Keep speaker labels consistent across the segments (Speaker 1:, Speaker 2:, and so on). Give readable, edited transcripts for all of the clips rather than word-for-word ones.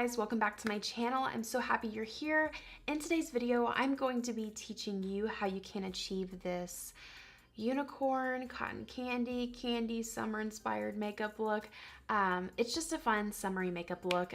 Speaker 1: guys, welcome back to my channel. I'm so happy you're here. In today's video, I'm going to be teaching you how you can achieve this unicorn, cotton candy, summer inspired makeup look. It's just a fun summery makeup look.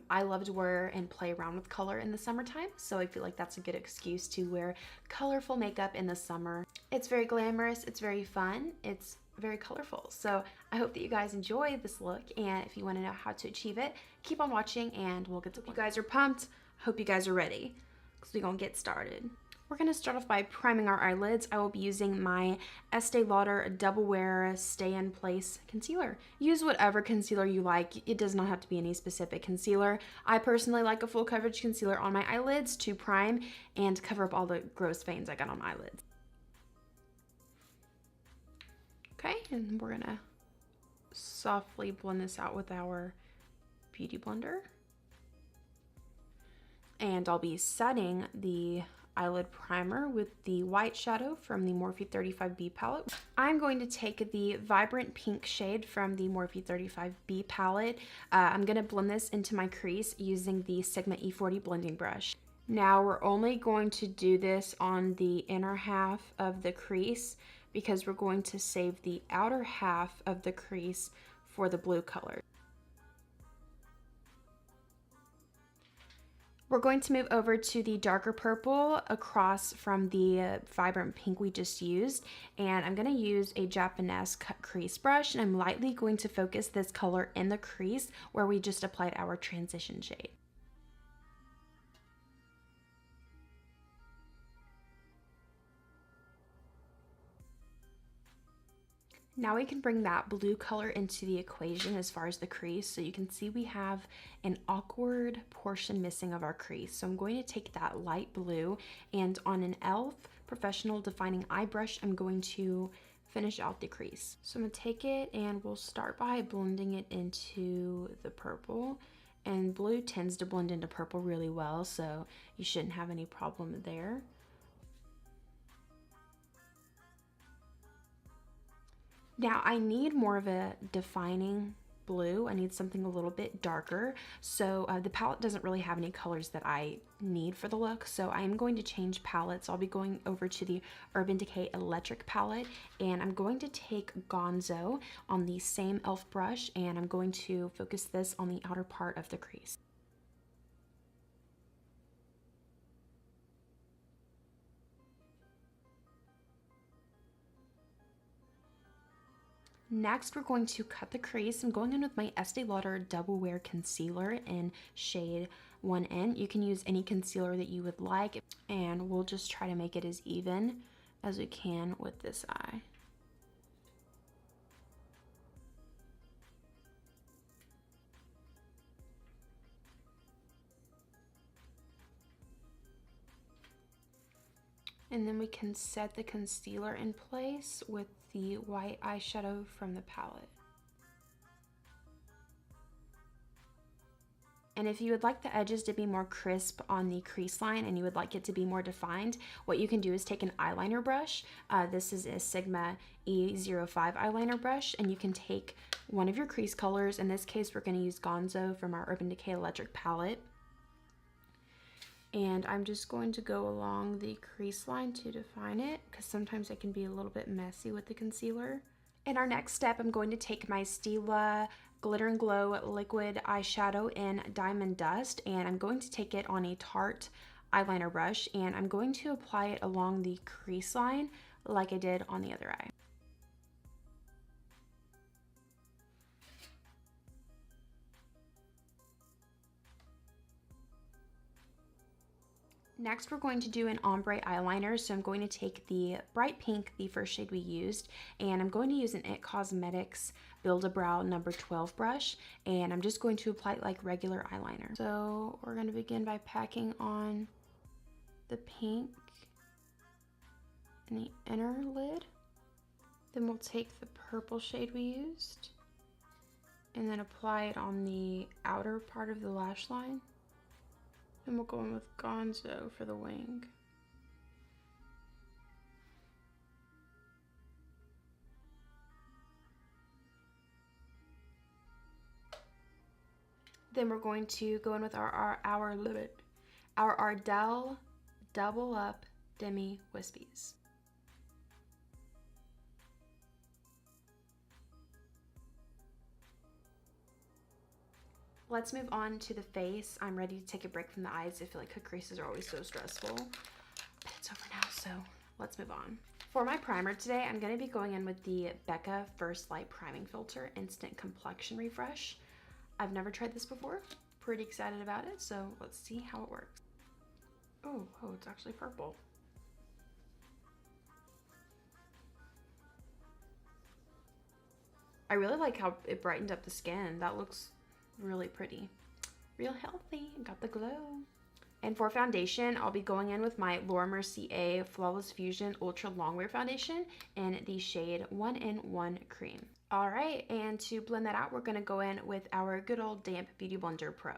Speaker 1: I love to wear and play around with color in the summertime, so I feel like that's a good excuse to wear colorful makeup in the summer. It's very glamorous, it's very fun, it's very colorful. So I hope that you guys enjoy this look, and if you want to know how to achieve it, keep on watching and we'll get to it. Hope you guys are pumped. I hope you guys are ready, because we're gonna get started. We're gonna start off by priming our eyelids. I will be using my Estee Lauder Double Wear Stay in Place concealer. Use whatever concealer you like. It does not have to be any specific concealer. I personally like a full coverage concealer on my eyelids to prime and cover up all the gross veins I got on my eyelids. Okay, and we're gonna softly blend this out with our beauty blender. And I'll be setting the eyelid primer with the white shadow from the Morphe 35B palette. I'm going to take the vibrant pink shade from the Morphe 35B palette. I'm gonna blend this into my crease using the Sigma E40 blending brush. Now we're only going to do this on the inner half of the crease, because we're going to save the outer half of the crease for the blue color. We're going to move over to the darker purple across from the vibrant pink we just used, and I'm going to use a Japanese cut crease brush, and I'm lightly going to focus this color in the crease where we just applied our transition shade. Now we can bring that blue color into the equation as far as the crease. So you can see we have an awkward portion missing of our crease. So I'm going to take that light blue, and on an e.l.f. Professional Defining Eye Brush, I'm going to finish out the crease. So I'm gonna take it and we'll start by blending it into the purple. And blue tends to blend into purple really well, so you shouldn't have any problem there. Now I need more of a defining blue. I need something a little bit darker. So the palette doesn't really have any colors that I need for the look. So I'm going to change palettes. I'll be going over to the Urban Decay Electric palette, and I'm going to take Gonzo on the same e.l.f. brush, and I'm going to focus this on the outer part of the crease. Next, we're going to cut the crease. I'm going in with my Estee Lauder Double Wear Concealer in shade 1N. You can use any concealer that you would like, and we'll just try to make it as even as we can with this eye. And then we can set the concealer in place with the white eyeshadow from the palette. And if you would like the edges to be more crisp on the crease line and you would like it to be more defined, what you can do is take an eyeliner brush. This is a Sigma E05 eyeliner brush, and you can take one of your crease colors. In this case, we're going to use Gonzo from our Urban Decay Electric palette. And I'm just going to go along the crease line to define it, because sometimes it can be a little bit messy with the concealer. In our next step, I'm going to take my Stila Glitter and Glow liquid eyeshadow in Diamond Dust, and I'm going to take it on a Tarte eyeliner brush, and I'm going to apply it along the crease line like I did on the other eye. Next, we're going to do an ombre eyeliner. So I'm going to take the bright pink, the first shade we used, and I'm going to use an IT Cosmetics Build-A-Brow number 12 brush, and I'm just going to apply it like regular eyeliner. So we're going to begin by packing on the pink in the inner lid. Then we'll take the purple shade we used and then apply it on the outer part of the lash line. And we'll go in with Gonzo for the wing. Then we're going to go in with our Ardell Double Up Demi Wispies. Let's move on to the face. I'm ready to take a break from the eyes. I feel like hook creases are always so stressful. But it's over now, so let's move on. For my primer today, I'm going to be going in with the Becca First Light Priming Filter Instant Complexion Refresh. I've never tried this before. Pretty excited about it, so let's see how it works. Oh, it's actually purple. I really like how it brightened up the skin. That looks really pretty. Real healthy. Got the glow. And for foundation, I'll be going in with my Mercier Flawless Fusion Ultra Longwear Foundation in the shade 1-in-1 Cream. All right, and to blend that out, we're going to go in with our good old damp Beauty Blender Pro.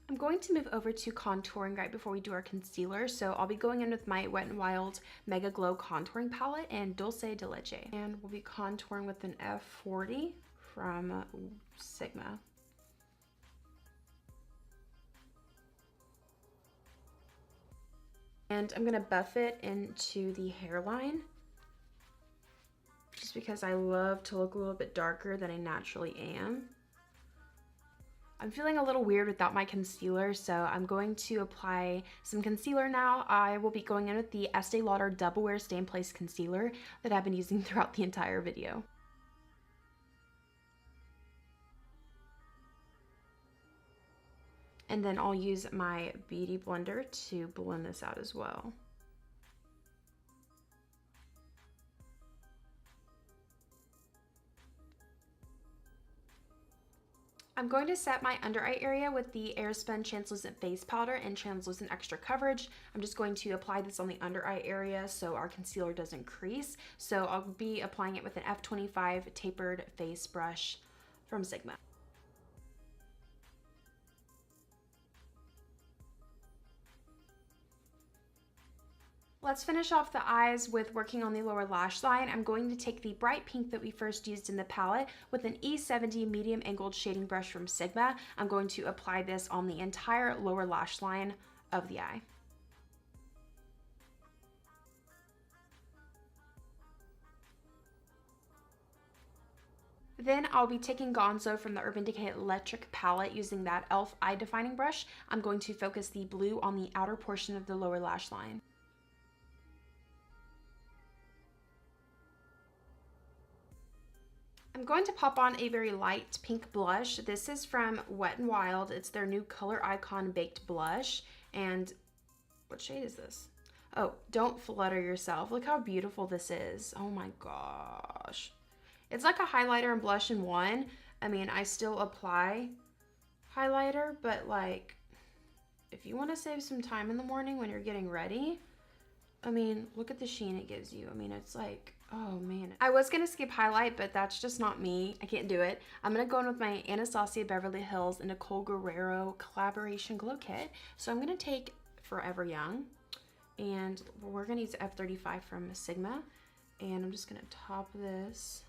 Speaker 1: I'm going to move over to contouring right before we do our concealer. So I'll be going in with my Wet n Wild MegaGlo contouring palette and Dulce de Leche. And we'll be contouring with an F40 from Sigma. And I'm gonna buff it into the hairline just because I love to look a little bit darker than I naturally am. I'm feeling a little weird without my concealer, so I'm going to apply some concealer now. I will be going in with the Estee Lauder Double Wear Stay in Place Concealer that I've been using throughout the entire video. And then I'll use my Beauty Blender to blend this out as well. I'm going to set my under eye area with the Airspun Translucent Face Powder and Translucent Extra Coverage. I'm just going to apply this on the under eye area so our concealer doesn't crease. So I'll be applying it with an F25 tapered face brush from Sigma. Let's finish off the eyes with working on the lower lash line. I'm going to take the bright pink that we first used in the palette with an E70 medium angled shading brush from Sigma. I'm going to apply this on the entire lower lash line of the eye. Then I'll be taking Gonzo from the Urban Decay Electric palette using that e.l.f. eye defining brush. I'm going to focus the blue on the outer portion of the lower lash line. I'm going to pop on a very light pink blush. This is from Wet n Wild. It's their new ColorIcon Baked Blush. And what shade is this? Oh, Don't Flutter Yourself. Look how beautiful this is. Oh my gosh. It's like a highlighter and blush in one. I mean, I still apply highlighter, but like, if you want to save some time in the morning when you're getting ready, I mean, look at the sheen it gives you. I mean, it's like, oh man. I was gonna skip highlight, but that's just not me. I can't do it. I'm gonna go in with my Anastasia Beverly Hills and Nicole Guerriero collaboration glow kit. So I'm gonna take Forever Young, and we're gonna use F35 from Sigma. And I'm just gonna top this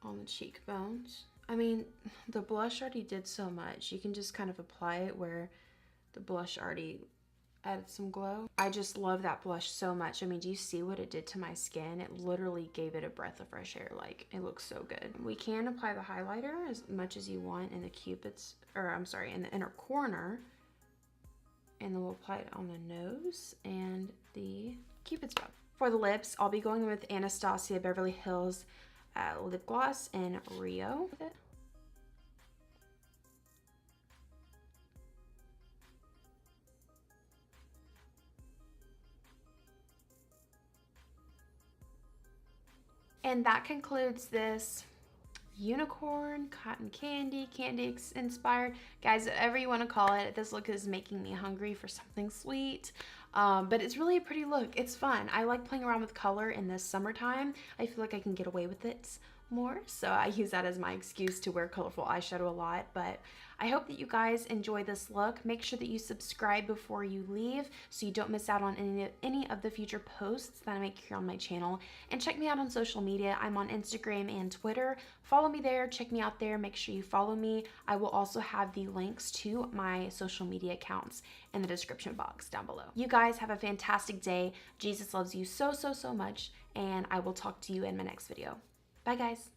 Speaker 1: on the cheekbones. I mean, the blush already did so much. You can just kind of apply it where the blush already added some glow. I just love that blush so much. I mean, do you see what it did to my skin? It literally gave it a breath of fresh air. Like, it looks so good. We can apply the highlighter as much as you want in the cupid's, or I'm sorry, in the inner corner. And then we'll apply it on the nose and the cupid's bow. For the lips, I'll be going with Anastasia Beverly Hills lip gloss in Rio. And that concludes this unicorn, cotton candy, candy inspired. Guys, whatever you want to call it, this look is making me hungry for something sweet. But it's really a pretty look. It's fun. I like playing around with color in the summertime. I feel like I can get away with it more, so I use that as my excuse to wear colorful eyeshadow a lot. But I hope that you guys enjoy this look. Make sure that you subscribe before you leave so you don't miss out on any of the future posts that I make here on my channel. And check me out on social media. I'm on Instagram and Twitter. Follow me there, check me out there, make sure you follow me. I will also have the links to my social media accounts in the description box down below. You guys have a fantastic day. Jesus loves you so, so, so much, and I will talk to you in my next video. Bye guys.